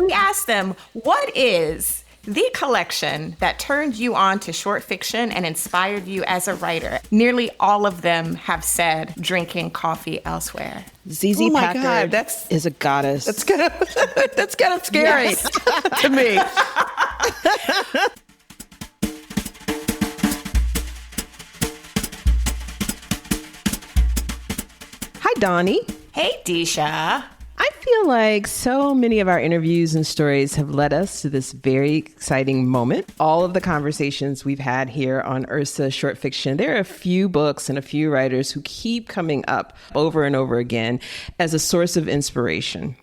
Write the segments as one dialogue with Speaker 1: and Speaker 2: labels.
Speaker 1: we asked them, what is the collection that turned you on to short fiction and inspired you as a writer? Nearly all of them have said Drinking Coffee Elsewhere.
Speaker 2: ZZ Packard is a goddess.
Speaker 3: That's kind of scary to me.
Speaker 2: Hi, Dawnie.
Speaker 1: Hey, Deesha.
Speaker 2: I feel like so many of our interviews and stories have led us to this very exciting moment. All of the conversations we've had here on Ursa Short Fiction, there are a few books and a few writers who keep coming up over and over again as a source of inspiration.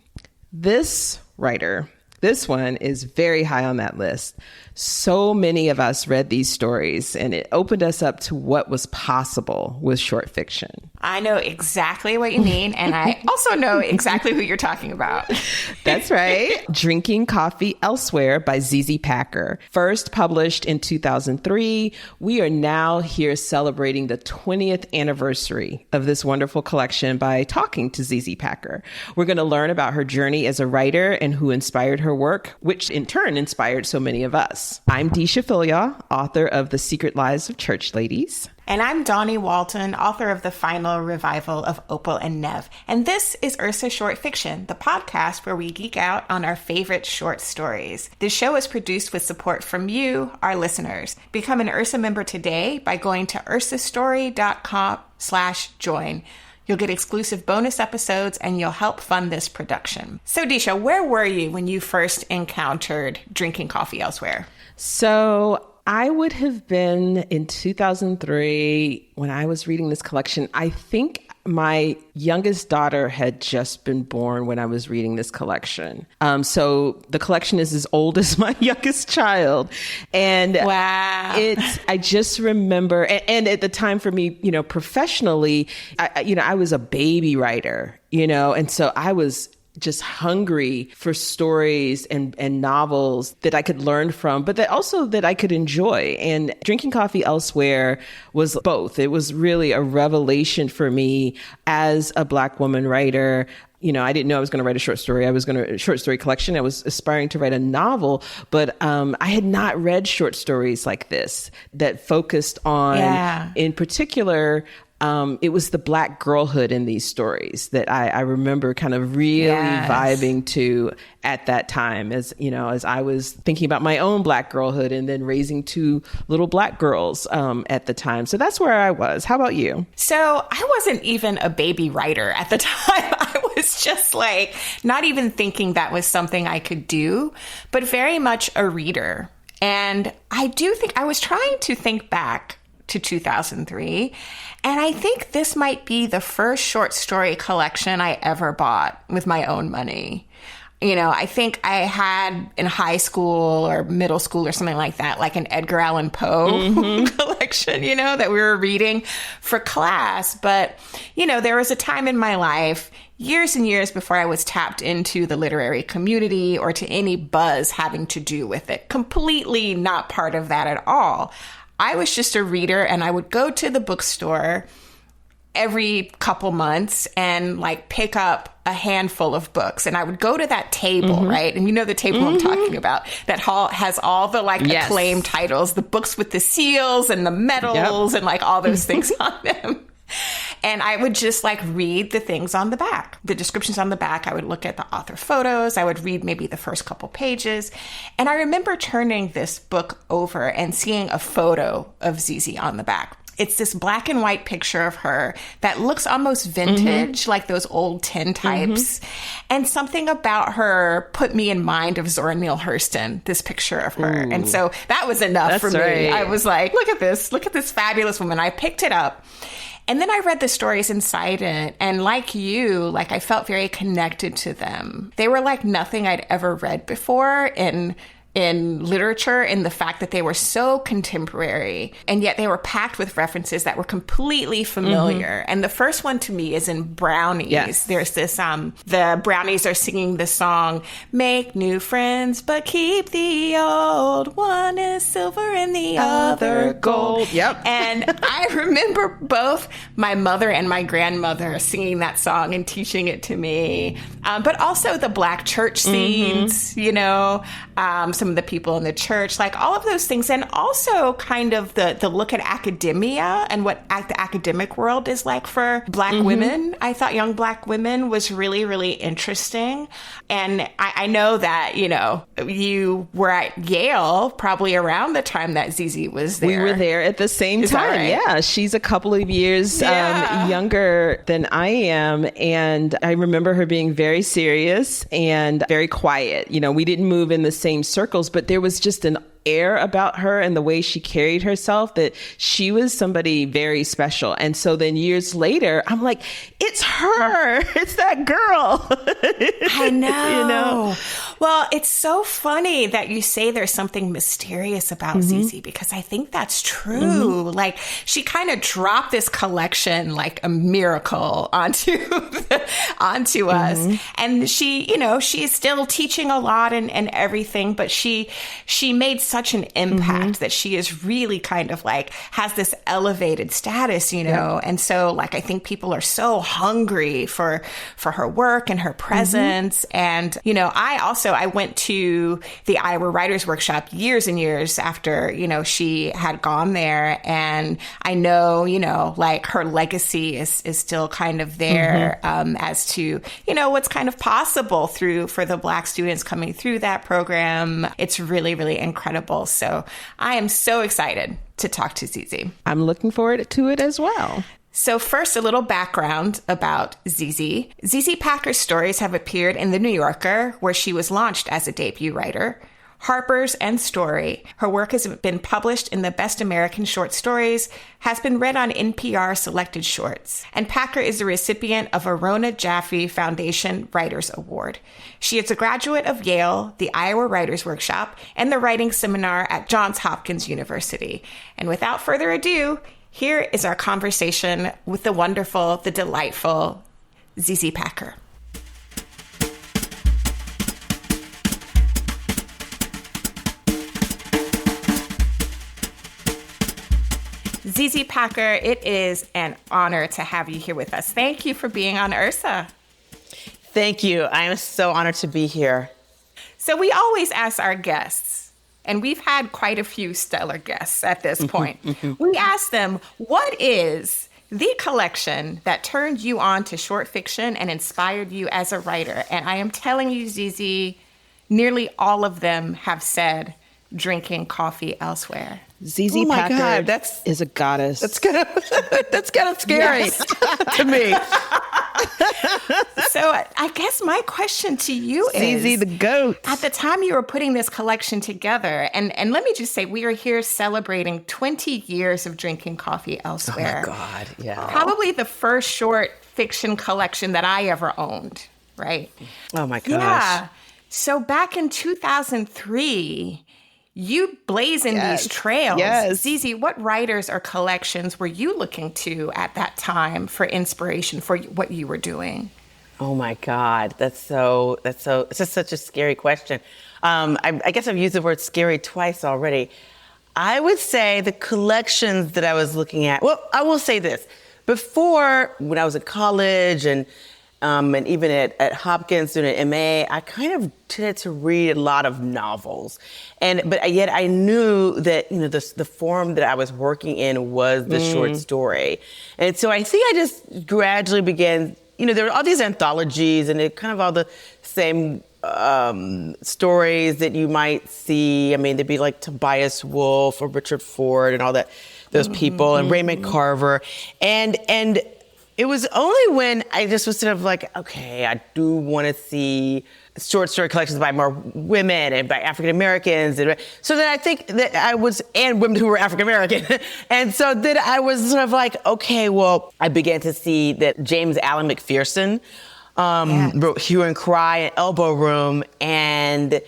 Speaker 2: This writer, this one is very high on that list. So many of us read these stories, and it opened us up to what was possible with short fiction.
Speaker 1: I know exactly what you mean, and I also know exactly who you're talking about.
Speaker 2: That's right. Drinking Coffee Elsewhere by ZZ Packard. First published in 2003, we are now here celebrating the 20th anniversary of this wonderful collection by talking to ZZ Packard. We're going to learn about her journey as a writer and who inspired her work, which in turn inspired so many of us. I'm Deesha Philyaw, author of The Secret Lives of Church Ladies.
Speaker 1: And I'm Dawnie Walton, author of the final revival of Opal and Nev. And this is Ursa Short Fiction, the podcast where we geek out on our favorite short stories. This show is produced with support from you, our listeners. Become an Ursa member today by going to ursastory.com/join. You'll get exclusive bonus episodes and you'll help fund this production. So, Deesha, where were you when you first encountered Drinking Coffee Elsewhere?
Speaker 2: So I would have been in 2003 when I was reading this collection. I think my youngest daughter had just been born when I was reading this collection. So the collection is as old as my youngest child. And
Speaker 1: wow.
Speaker 2: I just remember, and at the time for me, professionally, I was a baby writer, and so I was just hungry for stories and novels that I could learn from, but that I could enjoy. And Drinking Coffee Elsewhere was both. It was really a revelation for me as a Black woman writer. I didn't know I was going to write a short story. Short story collection. I was aspiring to write a novel, but I had not read short stories like this that focused on, in particular, it was the Black girlhood in these stories that I remember kind of really vibing to at that time as I was thinking about my own Black girlhood and then raising two little Black girls at the time. So that's where I was. How about you?
Speaker 1: So I wasn't even a baby writer at the time. I was just not even thinking that was something I could do, but very much a reader. And I do think I was trying to think back to 2003. And I think this might be the first short story collection I ever bought with my own money. I think I had in high school or middle school or something like that, like an Edgar Allan Poe collection, that we were reading for class. But, there was a time in my life, years and years before I was tapped into the literary community or to any buzz having to do with it. Completely not part of that at all. I was just a reader, and I would go to the bookstore every couple months and pick up a handful of books. And I would go to that table, right? And the table I'm talking about, that has all the acclaimed titles, the books with the seals and the medals and all those things on them. And I would just read the things on the back, the descriptions on the back. I would look at the author photos. I would read maybe the first couple pages. And I remember turning this book over and seeing a photo of ZZ on the back. It's this black and white picture of her that looks almost vintage, like those old tin types. And something about her put me in mind of Zora Neale Hurston, this picture of her. Ooh. And so that was enough for me. I was like, look at this fabulous woman. I picked it up. And then I read the stories inside it. And like you, I felt very connected to them. They were like nothing I'd ever read before. And in literature in the fact that they were so contemporary, and yet they were packed with references that were completely familiar. And the first one to me is in Brownies.
Speaker 2: Yes.
Speaker 1: There's this, the Brownies are singing the song, "Make new friends, but keep the old. One is silver and the other gold."
Speaker 2: Yep.
Speaker 1: And I remember both my mother and my grandmother singing that song and teaching it to me. But also the Black church scenes, you know, some of the people in the church, like all of those things. And also kind of the look at academia and what the academic world is like for Black women. I thought young Black women was really, really interesting. And I know that, you know, you were at Yale probably around the time that Zizi was there.
Speaker 2: We were there at the same
Speaker 1: Is that
Speaker 2: time.
Speaker 1: right?
Speaker 2: Yeah, she's a couple of years younger than I am. And I remember her being very serious and very quiet. You know, we didn't move in the same circles, but there was just an air about her and the way she carried herself that she was somebody very special. And so then years later, I'm like, it's her. It's that girl.
Speaker 1: I know.
Speaker 2: You know?
Speaker 1: Well, it's so funny that you say there's something mysterious about Zizi, because I think that's true. Like, she kind of dropped this collection like a miracle onto us. And she, you know, she's still teaching a lot and everything, but she made such an impact that she is really kind of like has this elevated status, you know. And so like I think people are so hungry for her work and her presence. And you know, I went to the Iowa Writers Workshop years and years after, you know, she had gone there, and I know, you know, like her legacy is still kind of there as to, you know, what's kind of possible for the Black students coming through that program. It's really, really incredible. So I am so excited to talk to Zizi.
Speaker 2: I'm looking forward to it as well.
Speaker 1: So first, a little background about Zizi. Zizi Packer's stories have appeared in The New Yorker, where she was launched as a debut writer, Harper's, and Story. Her work has been published in the Best American Short Stories, has been read on NPR Selected Shorts, and Packer is the recipient of a Rona Jaffe Foundation Writers Award. She is a graduate of Yale, the Iowa Writers Workshop, and the Writing Seminar at Johns Hopkins University. And without further ado, here is our conversation with the wonderful, the delightful Zizi Packer. Zizi Packer, it is an honor to have you here with us. Thank you for being on Ursa.
Speaker 3: Thank you. I am so honored to be here.
Speaker 1: So we always ask our guests, and we've had quite a few stellar guests at this point. We ask them, what is the collection that turned you on to short fiction and inspired you as a writer? And I am telling you, Zizi, nearly all of them have said Drinking Coffee Elsewhere.
Speaker 2: Zizi Packer is a goddess.
Speaker 3: That's kind of scary to me.
Speaker 1: So I guess my question to you is,
Speaker 3: Zizi the goat.
Speaker 1: At the time you were putting this collection together, and let me just say, we are here celebrating 20 years of Drinking Coffee Elsewhere.
Speaker 3: Oh my God, yeah.
Speaker 1: Probably the first short fiction collection that I ever owned, right?
Speaker 3: Oh my gosh.
Speaker 1: Yeah. So back in 2003, you blazing these trails.
Speaker 3: Yes.
Speaker 1: Zizi, what writers or collections were you looking to at that time for inspiration for what you were doing?
Speaker 3: Oh my God, it's just such a scary question. I guess I've used the word scary twice already. I would say the collections that I was looking at, well, I will say this. Before, when I was in college and even at Hopkins doing an MA, I kind of tended to read a lot of novels. But yet I knew that, you know, the form that I was working in was the short story. And so I think I just gradually began, you know, there were all these anthologies and it kind of all the same stories that you might see. I mean, there'd be like Tobias Wolff or Richard Ford and all that, those people, and Raymond Carver. And it was only when I just was sort of like, okay, I do want to see short story collections by more women and by African Americans. So then I think that and women who were African American. And so then I was sort of like, okay, well, I began to see that James Allen McPherson wrote Hue and Cry and Elbow Room. And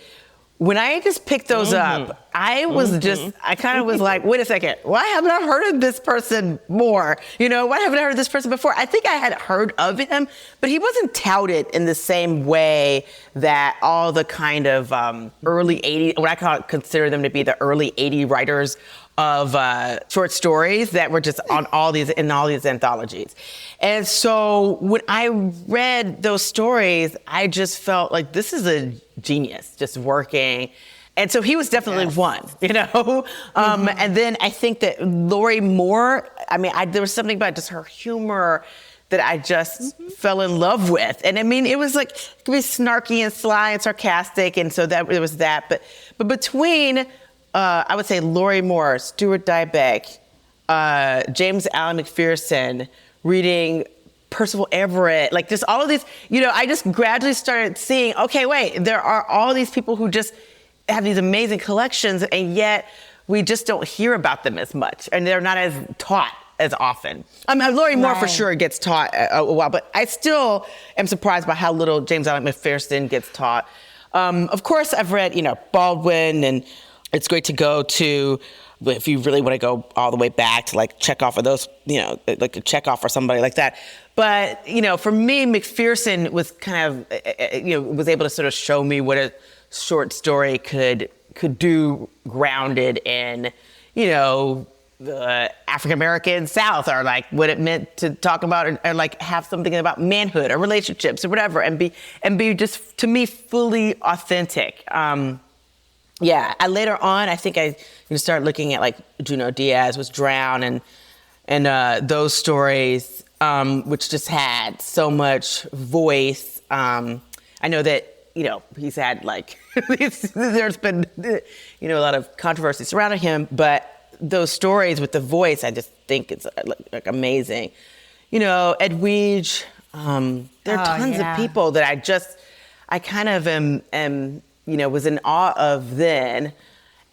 Speaker 3: when I just picked those up, I was I kind of was like, wait a second, why haven't I heard of this person more? Why haven't I heard of this person before? I think I had heard of him, but he wasn't touted in the same way that all the kind of early 80s, what I consider them to be the early 80s writers of short stories that were just on all these anthologies. And so when I read those stories, I just felt like this is a genius just working. And so he was definitely one, And then I think that Lori Moore, there was something about just her humor that I just fell in love with. And it was like, it could be snarky and sly and sarcastic. And so that it was that. But between, I would say Lori Moore, Stuart Dybek, James Allen McPherson, reading Percival Everett, like just all of these, I just gradually started seeing, okay, wait, there are all these people who just have these amazing collections, and yet we just don't hear about them as much, and they're not as taught as often. Lori Moore for sure gets taught a while, but I still am surprised by how little James Allen McPherson gets taught. Of course, I've read, Baldwin, and it's great to go to, if you really want to go all the way back to like Chekhov or those, like a Chekhov or somebody like that. But, for me, McPherson was kind of, was able to sort of show me what a short story could do grounded in, the African-American South, or like what it meant to talk about or like have something about manhood or relationships or whatever, and be just, to me, fully authentic. Later on, I think I started looking at like Junot Diaz was Drown and those stories, which just had so much voice. I know that, he's had like, there's been, a lot of controversy surrounding him, but those stories with the voice, I just think it's like amazing. Edwidge, there are tons of people that I kind of am was in awe of then.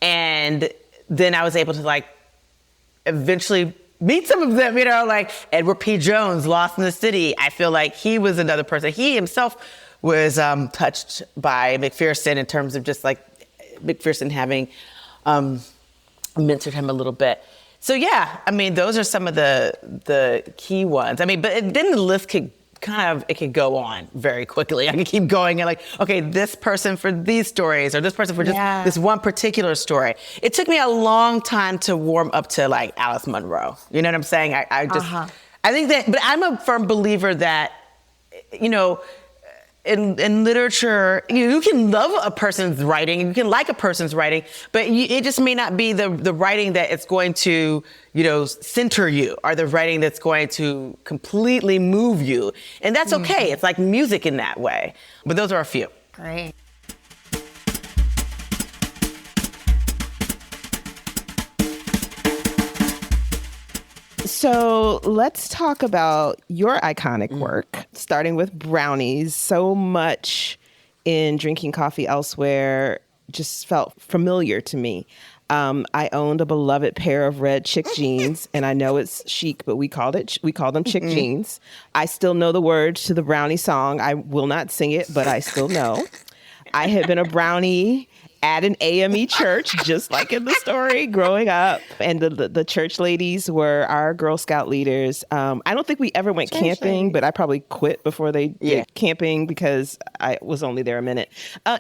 Speaker 3: And then I was able to like eventually meet some of them, like Edward P. Jones, Lost in the City. I feel like he was another person. He himself was touched by McPherson in terms of just like McPherson having mentored him a little bit. So those are some of the key ones. But then the list could go on very quickly. I could keep going and like, okay, this person for these stories, or this person for just this one particular story. It took me a long time to warm up to like Alice Munro. You know what I'm saying? I think that, but I'm a firm believer that, in literature, you can love a person's writing, you can like a person's writing, but it just may not be the writing that it's going to, center you, or the writing that's going to completely move you. And that's okay. It's like music in that way. But those are a few.
Speaker 1: Great.
Speaker 2: So let's talk about your iconic work, starting with brownies. So much in Drinking Coffee Elsewhere just felt familiar to me. I owned a beloved pair of red chick jeans, and I know it's chic, but we call them chick jeans. I still know the words to the brownie song. I will not sing it, but I still know. I had been a brownie at an AME church, just like in the story, growing up. And the church ladies were our Girl Scout leaders. I don't think we ever went camping, but I probably quit before they did camping because I was only there a minute.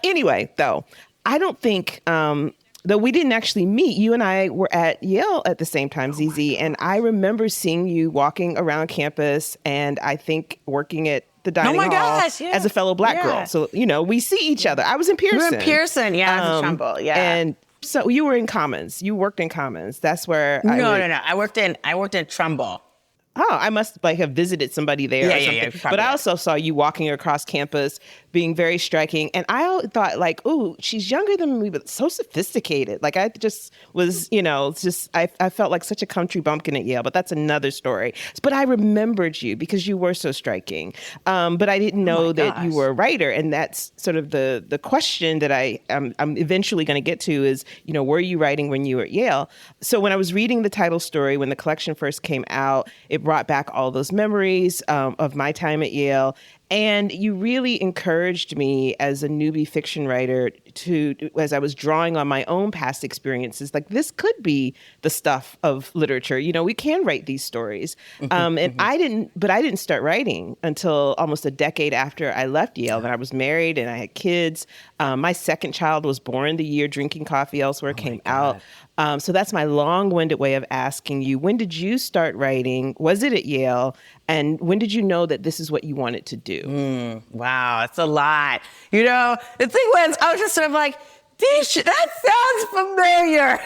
Speaker 2: Anyway, though, I don't think, though we didn't actually meet, you and I were at Yale at the same time, ZZ. And I remember seeing you walking around campus, and I think working at the dining hall as a fellow Black girl. So, we see each other. I was in Pearson.
Speaker 3: You were in Pearson, I was in Trumbull,
Speaker 2: And so you were in Commons. You worked in Commons. That's where
Speaker 3: No. I worked in Trumbull.
Speaker 2: Oh, I must have visited somebody there or something. But I also saw you walking across campus, being very striking. And I thought ooh, she's younger than me, but so sophisticated. Like I just was, I felt like such a country bumpkin at Yale, but that's another story. But I remembered you because you were so striking. But I didn't know that you were a writer. And that's sort of the question that I'm eventually going to get to is, were you writing when you were at Yale? So when I was reading the title story, when the collection first came out, it brought back all those memories of my time at Yale. And you really encouraged me as a newbie fiction writer as I was drawing on my own past experiences, like this could be the stuff of literature. We can write these stories. And I didn't start writing until almost a decade after I left Yale. And I was married and I had kids. My second child was born the year Drinking Coffee Elsewhere came out. So that's my long-winded way of asking you, when did you start writing? Was it at Yale? And when did you know that this is what you wanted to do?
Speaker 3: Wow, it's a lot. The thing was, I was just sort of like, Deesha, that sounds familiar.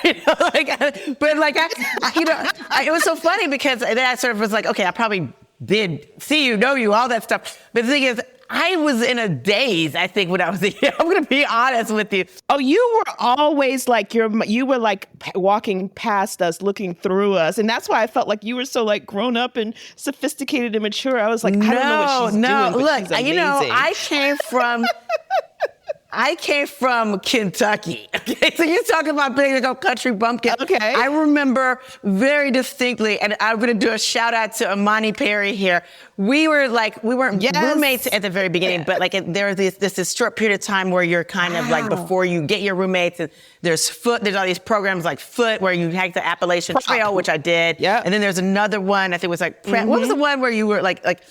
Speaker 3: It was so funny because then I sort of was like, okay, I probably did see you, know you, all that stuff. But the thing is, I was in a daze, I think, when I was here. I'm going to be honest with you.
Speaker 2: Oh, you were always like, you were like walking past us, looking through us. And that's why I felt like you were so like grown up and sophisticated and mature. I was like, I don't know what she's doing, but
Speaker 3: look,
Speaker 2: she's amazing.
Speaker 3: I came from Kentucky. Okay, so you're talking about being a country bumpkin.
Speaker 2: Okay.
Speaker 3: I remember very distinctly, and I'm going to do a shout out to Imani Perry here. We weren't roommates at the very beginning, but like there was this short period of time where you're kind of like before you get your roommates, and there's all these programs like Foot where you hike the Appalachian Trail, which I did.
Speaker 2: Yeah.
Speaker 3: And then there's another one, I think it was like Prep. What was the one where you were like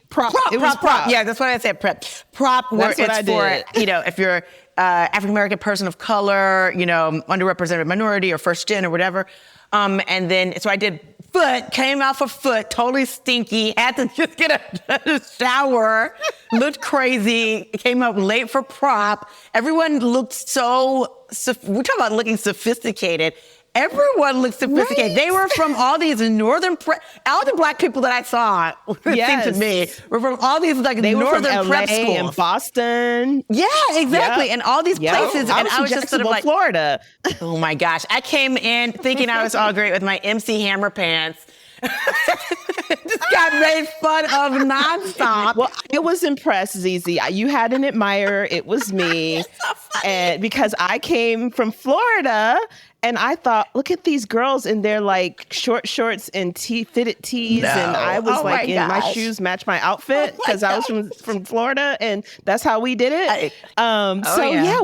Speaker 2: Prop.
Speaker 3: Yeah, that's what I said. Prop, where it's for, if you're African-American person of color, underrepresented minority or first gen or whatever. And then, so I did Foot, came out for Foot, totally stinky, had to just get a shower, looked crazy, came up late for Prop. Everyone looked we're talking about looking sophisticated. Everyone looked sophisticated.
Speaker 2: Right.
Speaker 3: They were from all these all the black people that I saw, it seemed to me, were from all these like
Speaker 2: they
Speaker 3: northern
Speaker 2: were from
Speaker 3: prep
Speaker 2: LA
Speaker 3: schools.
Speaker 2: and Boston.
Speaker 3: Yeah, exactly.
Speaker 2: Yep.
Speaker 3: And all these places.
Speaker 2: I
Speaker 3: and I was just sort of like,
Speaker 2: Florida.
Speaker 3: Oh my gosh. I came in thinking I was all great with my MC Hammer pants. Just got made fun of nonstop.
Speaker 2: Well, I was impressed, ZZ. You had an admirer. It was me. And because I came from Florida and I thought, look at these girls in their like short shorts and fitted tees.
Speaker 3: No.
Speaker 2: And I was my
Speaker 3: gosh.
Speaker 2: shoes match my outfit because I was from Florida and that's how we did it.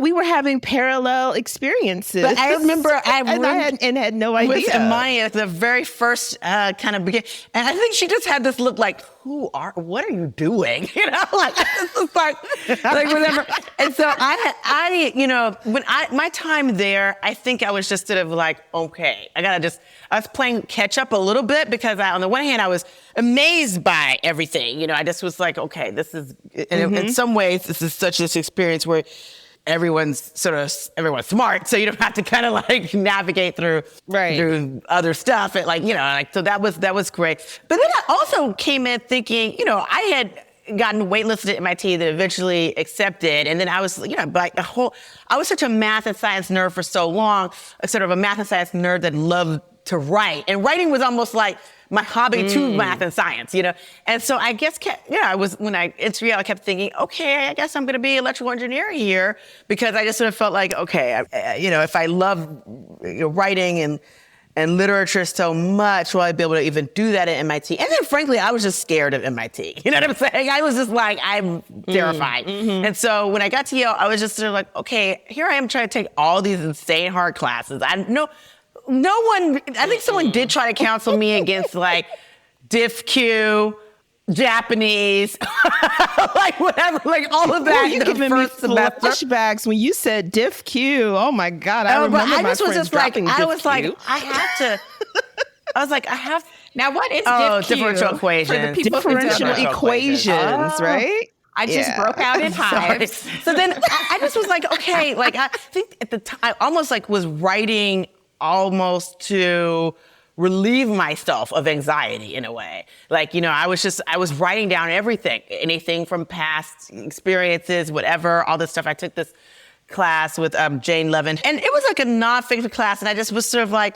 Speaker 2: We were having parallel experiences.
Speaker 3: But I remember I
Speaker 2: had no idea.
Speaker 3: With Imani at the very first kind of beginning. And I think she just had this look like, what are you doing? Like whatever. And so my time there, I think I was just sort of like, okay, I was playing catch up a little bit because on the one hand, I was amazed by everything. I just was like, okay, this is, in some ways, this is such this experience where everyone's smart, so you don't have to kind of like navigate through other stuff. And so that was great. But then I also came in thinking, I had gotten waitlisted at MIT that eventually accepted. And then I was, I was such a math and science nerd for so long, sort of a math and science nerd that loved to write. And writing was almost like my hobby to math and science, And so I guess, when I entered Yale, I kept thinking, okay, I guess I'm going to be electrical engineering here because I just sort of felt like, okay, if I love writing and literature so much, will I be able to even do that at MIT? And then frankly, I was just scared of MIT. You know what I'm saying? I was just like, I'm terrified. And so when I got to Yale, I was just sort of like, okay, here I am trying to take all these insane hard classes. No one, I think someone did try to counsel me against like Diff Q, Japanese, like whatever, like all of that.
Speaker 2: You're giving me flashbacks when you said Diff Q. Oh my God, I remember my friends dropping Diff Q.
Speaker 1: Now, what is Diff Q?
Speaker 3: Differential equations.
Speaker 1: For the people
Speaker 2: differential equations, right?
Speaker 1: I just broke out in hives.
Speaker 3: So then I just was like, okay, like I think at the time I almost like was writing almost to relieve myself of anxiety in a way. Like, I was writing down everything, anything from past experiences, whatever, all this stuff. I took this class with Jane Levin, and it was like a nonfiction class, and I just was sort of I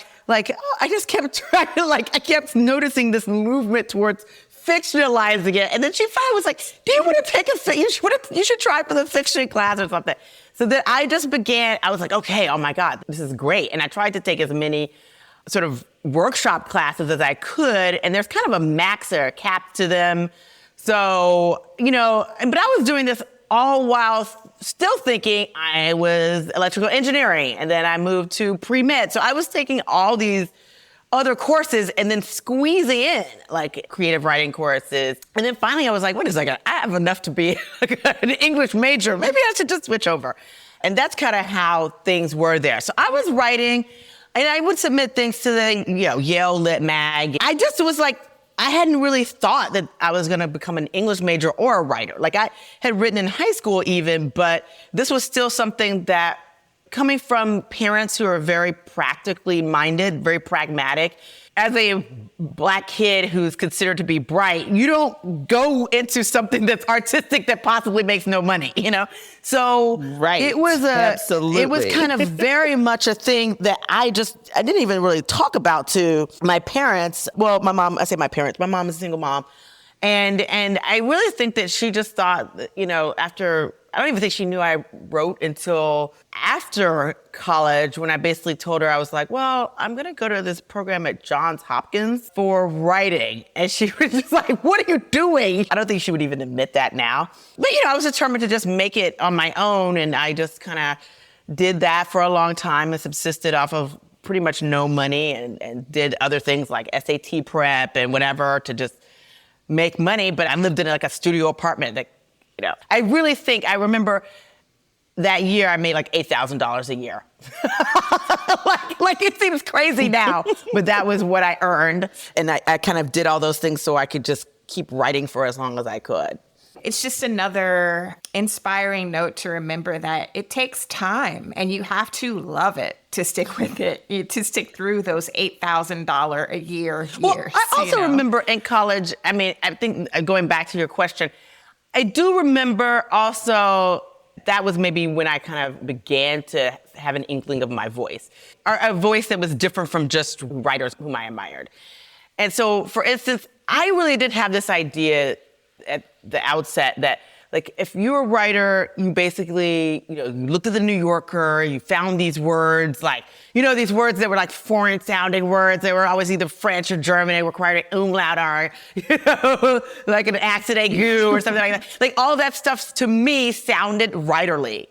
Speaker 3: just kept trying to I kept noticing this movement towards fictionalizing it, and then she finally was like, "Do you want to take you should try for the fiction class or something." So then I just began. I was like, "Okay, oh my God, this is great," and I tried to take as many sort of workshop classes as I could, and there's kind of a max or a cap to them. So but I was doing this all while still thinking I was electrical engineering. And then I moved to pre-med. So I was taking all these other courses and then squeezing in like creative writing courses. And then finally I was like, wait a second, I have enough to be an English major. Maybe I should just switch over. And that's kind of how things were there. So I was writing and I would submit things to the Yale Lit Mag. I just was like, I hadn't really thought that I was going to become an English major or a writer. Like I had written in high school even, but this was still something that coming from parents who are very practically minded, very pragmatic, as a Black kid who's considered to be bright, you don't go into something that's artistic that possibly makes no money, So
Speaker 2: right. Absolutely.
Speaker 3: It was kind of very much a thing that I didn't even really talk about to my parents. Well, my mom, I say my parents, my mom is a single mom. And I really think that she just thought, after, I don't even think she knew I wrote until after college when I basically told her, I was like, well, I'm going to go to this program at Johns Hopkins for writing. And she was just like, what are you doing? I don't think she would even admit that now. But, I was determined to just make it on my own. And I just kind of did that for a long time and subsisted off of pretty much no money and did other things like SAT prep and whatever to just make money. But I lived in like a studio apartment that, I really think I remember that year I made like $8,000 a year. like it seems crazy now, but that was what I earned. And I kind of did all those things so I could just keep writing for as long as I could.
Speaker 1: It's just another inspiring note to remember that it takes time and you have to love it to stick with it, to stick through those $8,000 a year years.
Speaker 3: Well, I also remember in college, I think going back to your question, I do remember also that was maybe when I kind of began to have an inkling of my voice, or a voice that was different from just writers whom I admired. And so, for instance, I really did have this idea at the outset that, like, if you're a writer, you basically, you looked at the New Yorker, you found these words, like, these words that were like foreign sounding words. They were always either French or German. They required an umlaut or, like an accent aigu or something like that. Like all that stuff to me sounded writerly,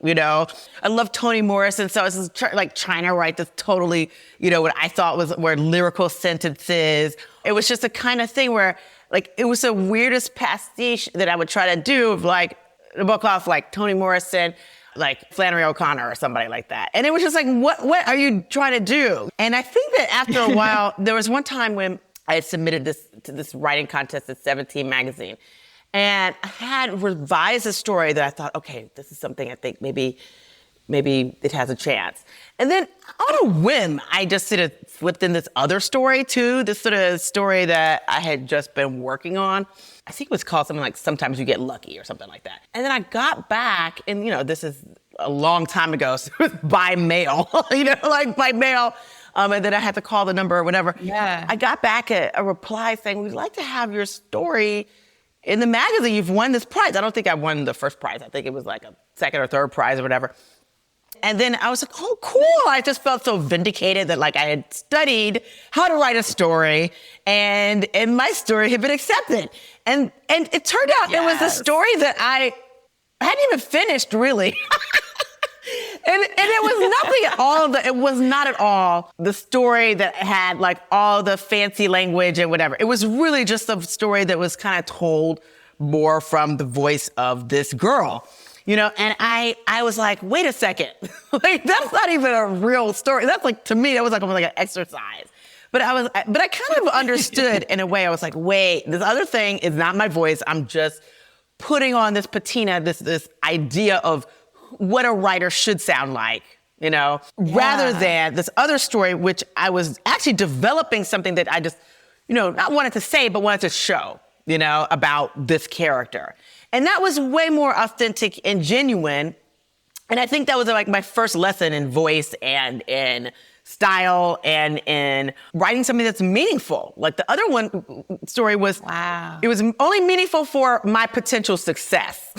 Speaker 3: I love Toni Morrison. So I was trying to write this totally, what I thought were lyrical sentences. It was just a kind of thing where, like, it was the weirdest pastiche that I would try to do of, like, a book off, like, Toni Morrison, like Flannery O'Connor or somebody like that. And it was just like, what are you trying to do? And I think that after a while, there was one time when I had submitted to this writing contest at 17 magazine. And I had revised a story that I thought, okay, this is something I think maybe it has a chance. And then on a whim, I just sort of flipped in this other story too, this sort of story that I had just been working on. I think it was called something like Sometimes You Get Lucky or something like that. And then I got back, and this is a long time ago, so it was by mail, like by mail. And then I had to call the number or whatever.
Speaker 1: Yeah.
Speaker 3: I got back a reply saying, we'd like to have your story in the magazine. You've won this prize. I don't think I won the first prize. I think it was like a second or third prize or whatever. And then I was like, oh, cool. I just felt so vindicated that, like, I had studied how to write a story and my story had been accepted. And it turned out It was a story that I hadn't even finished, really. and it was nothing at all. It was not at all the story that had, like, all the fancy language and whatever. It was really just a story that was kind of told more from the voice of this girl. And I was like, wait a second, like, that's not even a real story. That's like, to me, that was like almost like an exercise. But I kind of understood in a way. I was like, wait, this other thing is not my voice. I'm just putting on this patina, this idea of what a writer should sound like, rather than this other story, which I was actually developing something that I just, not wanted to say, but wanted to show, about this character. And that was way more authentic and genuine. And I think that was like my first lesson in voice and in style and in writing something that's meaningful. Like the other story was, it was only meaningful for my potential success.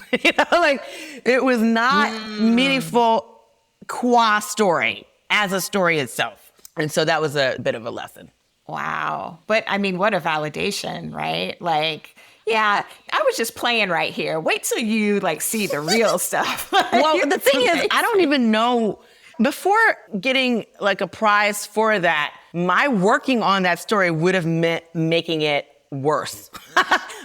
Speaker 3: Like it was not meaningful qua story as a story itself. And so that was a bit of a lesson.
Speaker 1: Wow. But I mean, what a validation, right? Like, yeah, I was just playing right here. Wait till you like see the real stuff.
Speaker 3: Well, the thing is, I don't even know. Before getting like a prize for that, my working on that story would have meant making it worse.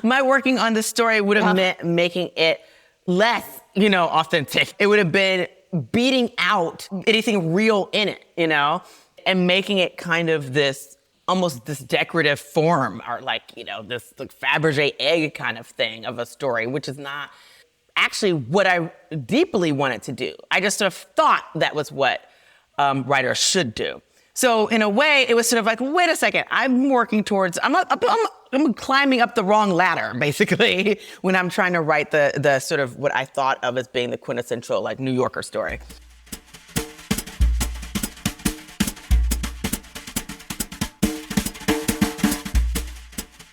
Speaker 3: My working on the story would have meant making it less, authentic. It would have been beating out anything real in it, and making it kind of this, almost this decorative form, or this like Fabergé egg kind of thing of a story, which is not actually what I deeply wanted to do. I just sort of thought that was what writers should do. So in a way, it was sort of like, wait a second, I'm climbing up the wrong ladder, basically, when I'm trying to write the sort of what I thought of as being the quintessential like New Yorker story.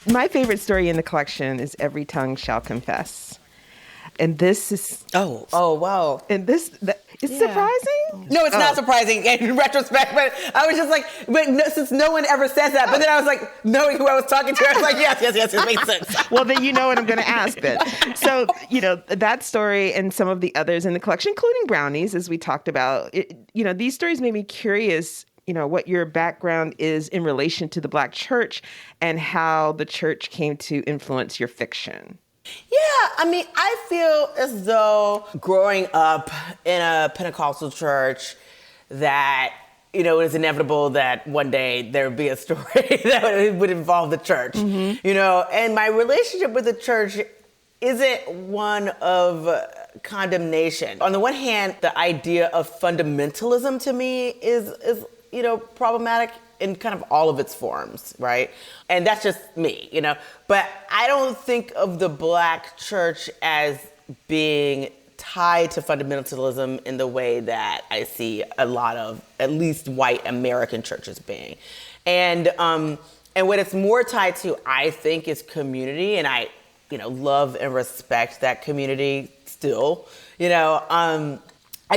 Speaker 2: My favorite story in the collection is Every Tongue Shall Confess. And this is...
Speaker 3: Oh, wow.
Speaker 2: And it's surprising?
Speaker 3: No, it's not surprising in retrospect, but I was just like, since no one ever says that, but then I was like, knowing who I was talking to, I was like, yes, it makes sense.
Speaker 2: Well, then you know what I'm going to ask then. So, that story and some of the others in the collection, including Brownies, as we talked about, these stories made me curious, what your background is in relation to the Black church and how the church came to influence your fiction.
Speaker 3: Yeah, I feel as though growing up in a Pentecostal church that, it was inevitable that one day there would be a story that would involve the church, and my relationship with the church isn't one of condemnation. On the one hand, the idea of fundamentalism to me is problematic in kind of all of its forms, right? And that's just me, But I don't think of the Black church as being tied to fundamentalism in the way that I see a lot of, at least white American churches being. And what it's more tied to, I think, is community. And I, love and respect that community still, I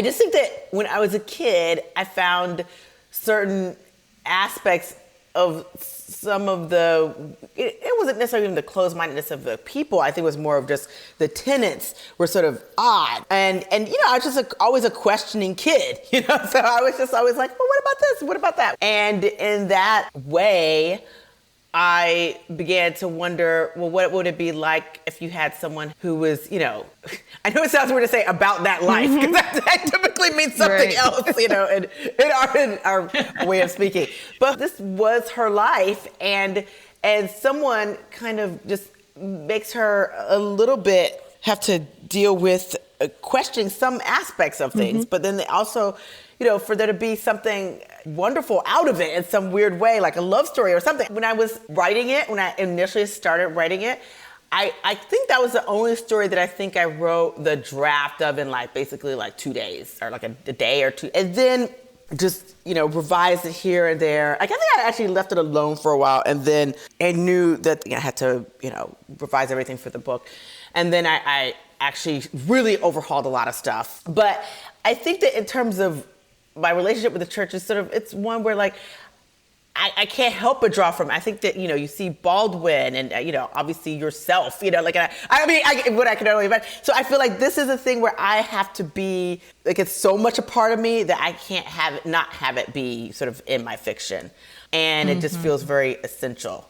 Speaker 3: just think that when I was a kid, I found certain aspects of some of it wasn't necessarily even the closed-mindedness of the people. I think it was more of just the tenets were sort of odd. And I was just always a questioning kid, So I was just always like, well, what about this? What about that? And in that way, I began to wonder, well, what would it be like if you had someone who was, I know it sounds weird to say about that life, because that typically means something else, in our way of speaking. But this was her life, and someone kind of just makes her a little bit have to deal with questioning some aspects of things, but then they also, for there to be something wonderful out of it in some weird way, like a love story or something. When I was writing it, when I initially started writing it, I think that was the only story that I think I wrote the draft of in basically 2 days, or a day or two. And then just, revised it here and there. I think I actually left it alone for a while, and then I knew that I had to, revise everything for the book. And then I actually really overhauled a lot of stuff. But I think that in terms of my relationship with the church is it's one where I can't help but draw from. I think that, you see Baldwin and, obviously yourself, what I can only imagine. So I feel like this is a thing where I have to be, it's so much a part of me that I can't not have it be sort of in my fiction. And it just feels very essential.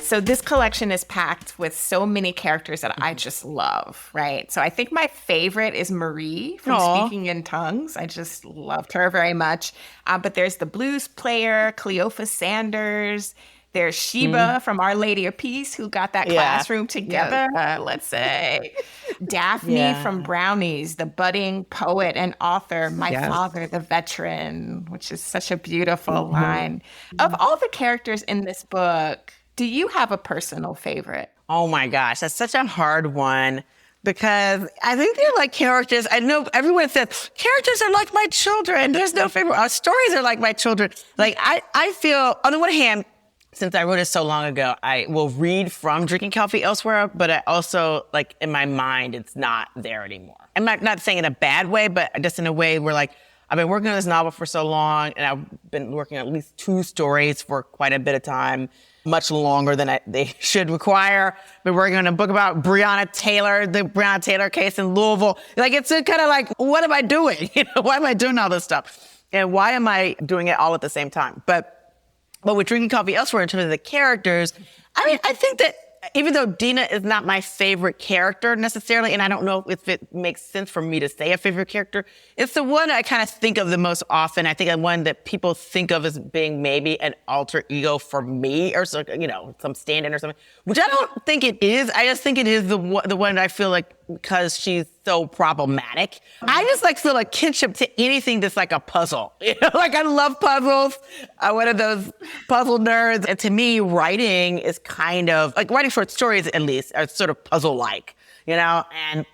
Speaker 1: So this collection is packed with so many characters that I just love, right? So I think my favorite is Marie from Speaking in Tongues. I just loved her very much. But there's the blues player, Cleophas Sanders. There's Sheba from Our Lady of Peace, who got that classroom together, let's say. Daphne from Brownies, the budding poet and author. My father, the veteran, which is such a beautiful line. Of all the characters in this book, do you have a personal favorite?
Speaker 3: Oh my gosh, that's such a hard one, because I think they're like characters. I know everyone says characters are like my children. There's no favorite. Our stories are like my children. I feel, on the one hand, since I wrote it so long ago, I will read from Drinking Coffee Elsewhere, but I also, in my mind, it's not there anymore. I'm not saying in a bad way, but just in a way where I've been working on this novel for so long, and I've been working on at least 2 stories for quite a bit of time, much longer than they should require. Been working on a book about Breonna Taylor, the Breonna Taylor case in Louisville. Like, it's kind of like, what am I doing? Why am I doing all this stuff? And why am I doing it all at the same time? But with Drinking Coffee Elsewhere, in terms of the characters, I mean, I think that even though Dina is not my favorite character necessarily, and I don't know if it makes sense for me to say a favorite character, it's the one I kind of think of the most often. I think the one that people think of as being maybe an alter ego for me, or so, some stand-in or something, which I don't think it is. I just think it is the one I feel like, because she's so problematic. I just feel like kinship to anything that's like a puzzle. Like, I love puzzles. I'm one of those puzzle nerds. And to me, writing is kind of like writing short stories, at least, are sort of puzzle-like, and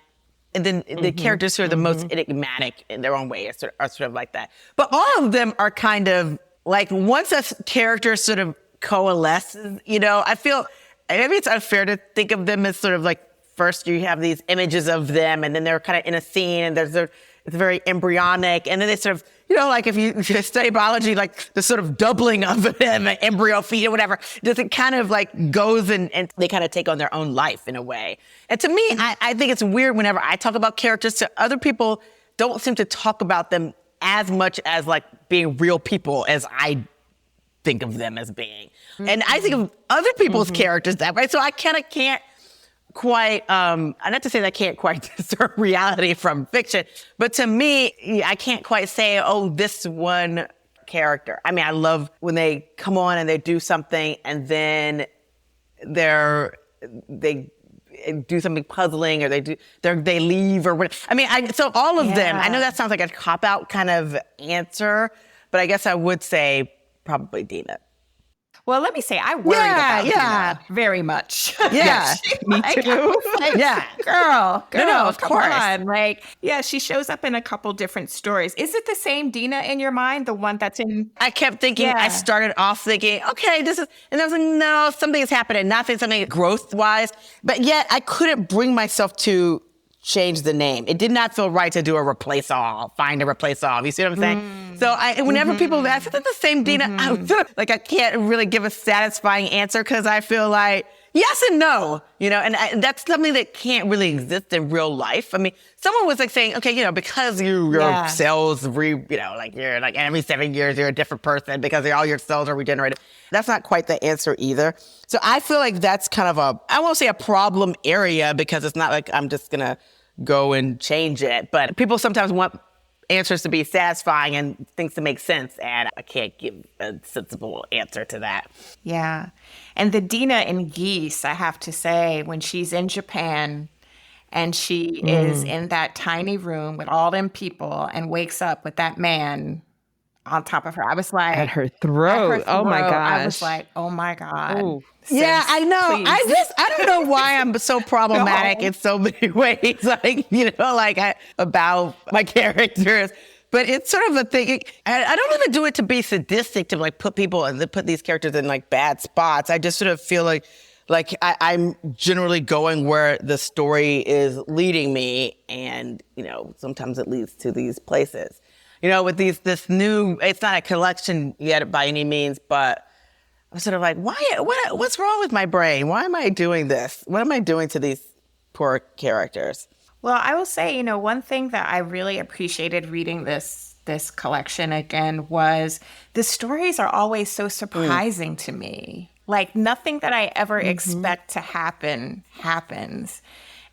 Speaker 3: then the characters who are the most enigmatic in their own way are sort of like that. But all of them are kind of like, once a character sort of coalesces, I feel maybe it's unfair to think of them as sort of like, first you have these images of them, and then they're kind of in a scene, and it's very embryonic, and then they sort of, like if you study biology, like the sort of doubling of them, embryo, feet, or whatever, just it kind of like goes and they kind of take on their own life in a way. And to me, I think it's weird whenever I talk about characters, to other people don't seem to talk about them as much as like being real people as I think of them as being. And I think of other people's characters that way, so I kind of can't quite, not to say that I can't quite discern reality from fiction, but to me, I can't quite say, oh, this one character. I mean, I love when they come on and they do something, and then they do something puzzling, or they leave, or whatever. I mean, so all of them, I know that sounds like a cop-out kind of answer, but I guess I would say probably Dina.
Speaker 1: Well, let me say, I worried about Dina very much.
Speaker 3: Yeah,
Speaker 2: me too.
Speaker 1: Girl,
Speaker 3: no, of course.
Speaker 1: On. Like, she shows up in a couple different stories. Is it the same Dina in your mind, the one that's in?
Speaker 3: I kept thinking, I started off thinking, okay, this is, and I was like, no, something is happening, something growth-wise, but yet I couldn't bring myself to change the name. It did not feel right to do a replace all, find a replace all. You see what I'm saying? So whenever people ask, is it the same Dina? I can't really give a satisfying answer, because I feel like yes and no, and that's something that can't really exist in real life. I mean, someone was like saying, okay, because your cells you're like every 7 years you're a different person because all your cells are regenerated. That's not quite the answer either. So I feel like that's kind of I won't say a problem area, because it's not like I'm just gonna go and change it, but people sometimes want answers to be satisfying and things to make sense, and I can't give a sensible answer to that.
Speaker 1: Yeah. And the Dina in Geese, I have to say, when she's in Japan and she is in that tiny room with all them people and wakes up with that man on top of her, I was like,
Speaker 2: at her throat. Oh my gosh.
Speaker 1: I was like, oh my God.
Speaker 2: Ooh.
Speaker 3: Yeah, I know. Please. I don't know why I'm so problematic in so many ways, about my characters. But it's sort of a thing. I don't even do it to be sadistic, to put people and put these characters in bad spots. I just sort of feel like I'm generally going where the story is leading me, and sometimes it leads to these places. With this new, it's not a collection yet by any means, but I'm sort of like, what's wrong with my brain? Why am I doing this? What am I doing to these poor characters?
Speaker 1: Well, I will say, one thing that I really appreciated reading this collection again was the stories are always so surprising to me. Like, nothing that I ever expect to happen happens.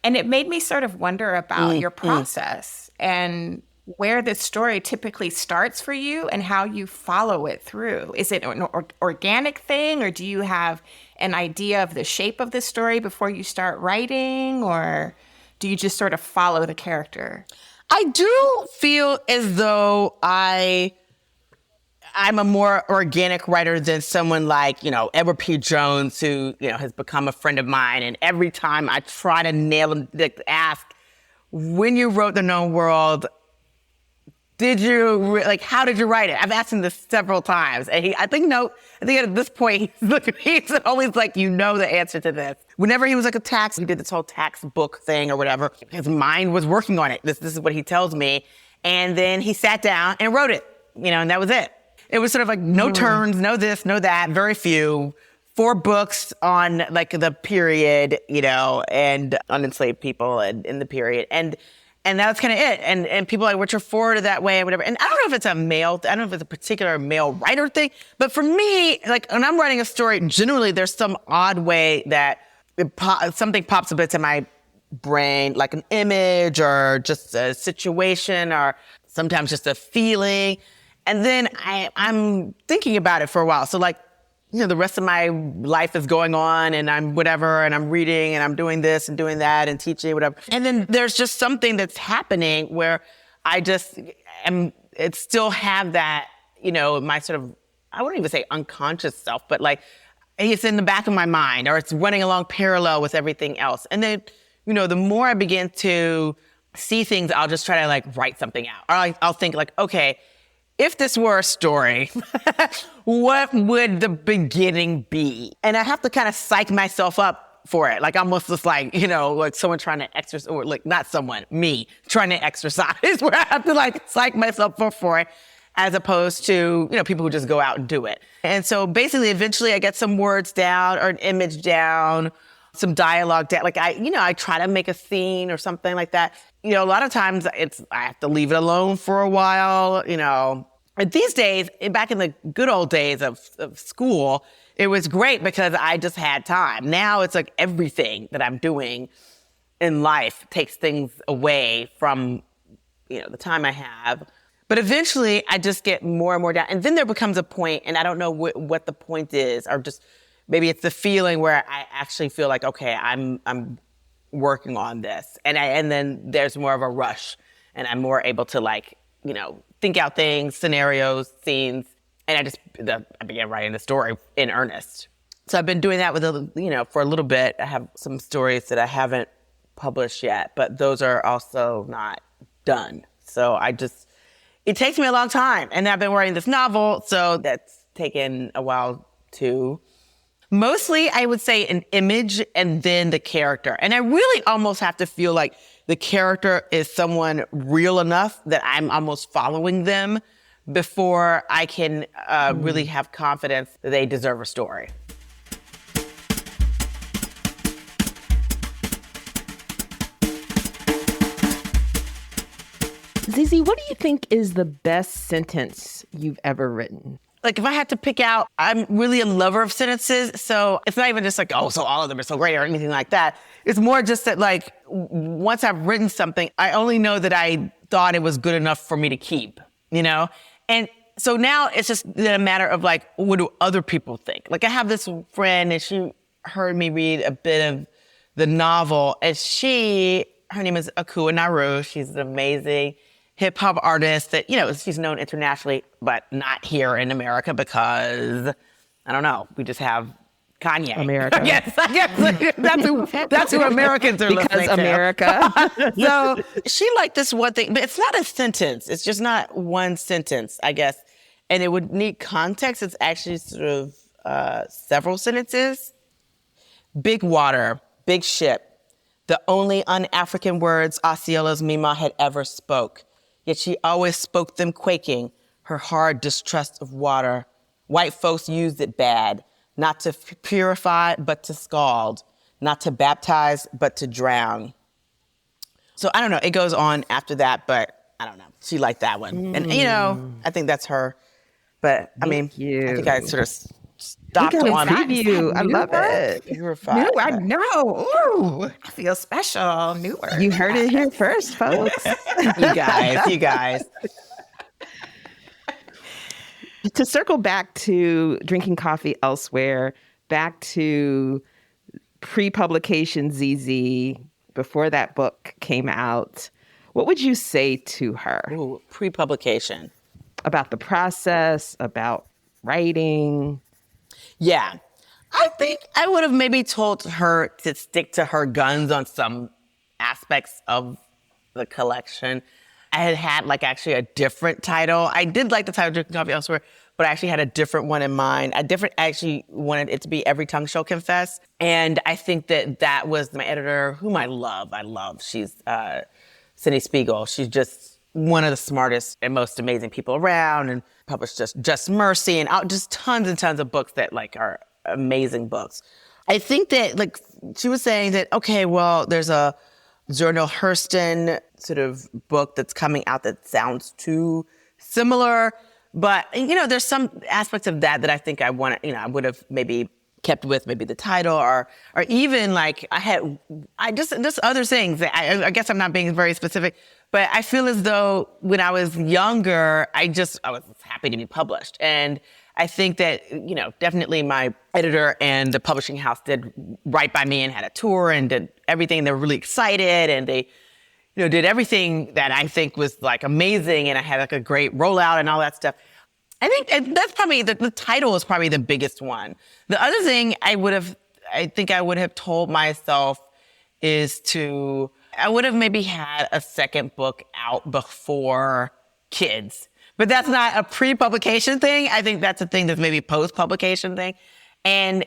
Speaker 1: And it made me sort of wonder about your process and where the story typically starts for you and how you follow it through. Is it an organic thing, or do you have an idea of the shape of the story before you start writing, or do you just sort of follow the character?
Speaker 3: I do feel as though I'm a more organic writer than someone like, Edward P. Jones, who, has become a friend of mine. And every time I try to nail him, ask, when you wrote The Known World, how did you write it? I've asked him this several times. And I think at this point, he's always like, the answer to this. Whenever he was he did this whole tax book thing or whatever, his mind was working on it. This is what he tells me. And then he sat down and wrote it, and that was it. It was sort of like no turns, no this, no that, very few. 4 books on like the period, and on enslaved people and in the period. And that was kind of it. And people like Richard Ford are that way or whatever. And I don't know if it's I don't know if it's a particular male writer thing, but for me, like when I'm writing a story, generally there's some odd way that something pops up into my brain, like an image or just a situation or sometimes just a feeling. And then I'm thinking about it for a while. So like, the rest of my life is going on and I'm whatever, and I'm reading and I'm doing this and doing that and teaching, whatever. And then there's just something that's happening where I just it still have that, my sort of, I wouldn't even say unconscious self, but like it's in the back of my mind or it's running along parallel with everything else. And then, the more I begin to see things, I'll just try to like write something out. Or I'll think like, okay, if this were a story, what would the beginning be? And I have to kind of psych myself up for it. Like almost just like, like someone trying to exercise, or like not someone, me trying to exercise, where I have to like psych myself up for it, as opposed to, people who just go out and do it. And so basically, eventually I get some words down or an image down, some dialogue down. Like I try to make a scene or something like that. A lot of times I have to leave it alone for a while, And these days, back in the good old days of school, it was great because I just had time. Now it's like everything that I'm doing in life takes things away from, the time I have. But eventually I just get more and more down. And then there becomes a point, and I don't know what the point is, or just maybe it's the feeling where I actually feel like, okay, I'm working on this. And then there's more of a rush, and I'm more able to like, think out things, scenarios, scenes. And I began writing the story in earnest. So I've been doing that for a little bit. I have some stories that I haven't published yet, but those are also not done. So it takes me a long time. And I've been writing this novel, so that's taken a while too. Mostly, I would say an image and then the character. And I really almost have to feel like the character is someone real enough that I'm almost following them before I can really have confidence that they deserve a story.
Speaker 2: Zizi, what do you think is the best sentence you've ever written?
Speaker 3: Like if I had to pick out, I'm really a lover of sentences. So it's not even just like, oh, so all of them are so great or anything like that. It's more just that like, once I've written something, I only know that I thought it was good enough for me to keep, And so now it's just a matter of like, what do other people think? Like I have this friend and she heard me read a bit of the novel, and her name is Akua Naru. She's an amazing hip hop artist that, she's known internationally, but not here in America because, I don't know, we just have Kanye.
Speaker 2: America.
Speaker 3: Yes, that's who Americans are listening to.
Speaker 2: Because America.
Speaker 3: So she liked this one thing, but it's not a sentence. It's just not one sentence, I guess. And it would need context. It's actually sort of several sentences. Big water, big ship, the only un-African words Osceola's Mima had ever spoke. Yet she always spoke them quaking, her hard distrust of water. White folks used it bad, not to purify, but to scald, not to baptize, but to drown. So I don't know, it goes on after that, but I don't know. She liked that one. And, I think that's her. But, I think I sort of stopped on
Speaker 2: preview. I love it.
Speaker 3: Purify.
Speaker 1: New, I know. Ooh, I feel special. Newer.
Speaker 2: You heard it here first, folks.
Speaker 3: You guys.
Speaker 2: To circle back to drinking coffee elsewhere, back to pre-publication ZZ, before that book came out, what would you say to her?
Speaker 3: Ooh, pre-publication.
Speaker 2: About the process, about writing?
Speaker 3: Yeah. I think I would have maybe told her to stick to her guns on some aspects of the collection. I had like actually a different title. I did like the title Drinking Coffee Elsewhere, but I actually had a different one in mind. I actually wanted it to be Every Tongue Shall Confess. And I think that was my editor, whom I love. She's Cindy Spiegel. She's just one of the smartest and most amazing people around, and published Just Mercy, and just tons and tons of books that like are amazing books. I think that like she was saying that, okay, well, there's a Zora Hurston sort of book that's coming out that sounds too similar. But, there's some aspects of that I think I want to, I would have maybe kept with maybe the title or even like just other things. I guess I'm not being very specific, but I feel as though when I was younger, I was happy to be published. And I think that, definitely my editor and the publishing house did right by me and had a tour and did everything. They were really excited, and they, did everything that I think was like amazing. And I had like a great rollout and all that stuff. I think that's probably the title is probably the biggest one. The other thing I think I would have told myself is I would have maybe had a second book out before kids. But that's not a pre-publication thing. I think that's a thing that's maybe post-publication thing. And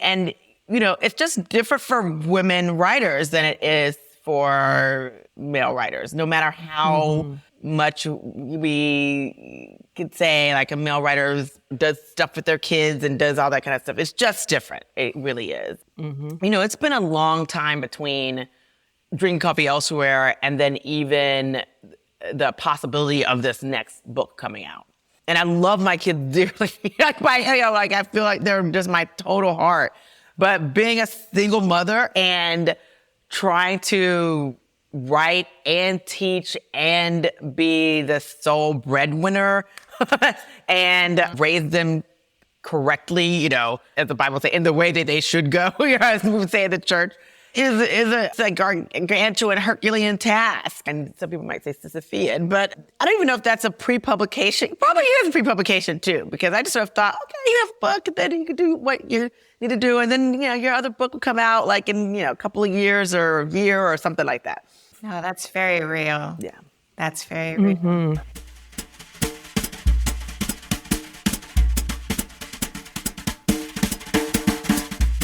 Speaker 3: it's just different for women writers than it is for male writers. No matter how much we could say like a male writer does stuff with their kids and does all that kind of stuff, it's just different. It really is. It's been a long time between Drinking Coffee Elsewhere and then even the possibility of this next book coming out. And I love my kids dearly. I feel like they're just my total heart. But being a single mother and trying to write and teach and be the sole breadwinner and raise them correctly, as the Bible says, in the way that they should go, as we would say in the church, is a gargantuan Herculean task. And some people might say Sisyphean, but I don't even know if that's a pre-publication. Probably is a pre-publication too, because I just sort of thought, okay, you have a book, and then you can do what you need to do. And then, your other book will come out like in, a couple of years or a year or something like that.
Speaker 1: No, that's very real.
Speaker 3: Yeah.
Speaker 1: That's very real.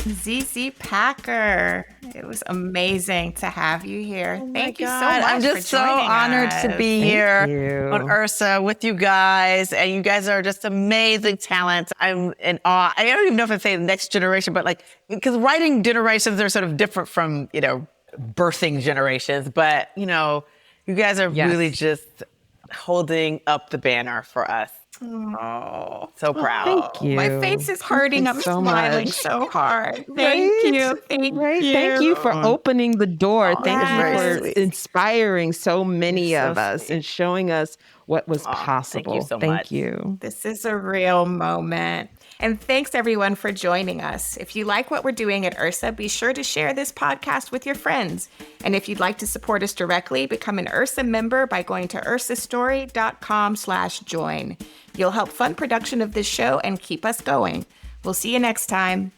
Speaker 1: ZZ Packer, it was amazing to have you here. Thank you so much.
Speaker 3: I'm just so honored to be here on Ursa with you guys. And you guys are just amazing talents. I'm in awe. I don't even know if I say the next generation, but because writing generations are sort of different from, birthing generations. But, you guys are really just holding up the banner for us. Oh, so proud.
Speaker 2: Thank you.
Speaker 1: My face is hurting. I'm
Speaker 2: so
Speaker 1: smiling
Speaker 2: much.
Speaker 1: so hard. Thank you. Thank you.
Speaker 2: Thank you for opening the door. Thank
Speaker 3: yes.
Speaker 2: you for inspiring so many of us and showing us what was possible.
Speaker 3: Thank you so much.
Speaker 2: Thank you.
Speaker 1: This is a real moment. And thanks everyone for joining us. If you like what we're doing at Ursa, be sure to share this podcast with your friends. And if you'd like to support us directly, become an Ursa member by going to ursastory.com/join. You'll help fund production of this show and keep us going. We'll see you next time.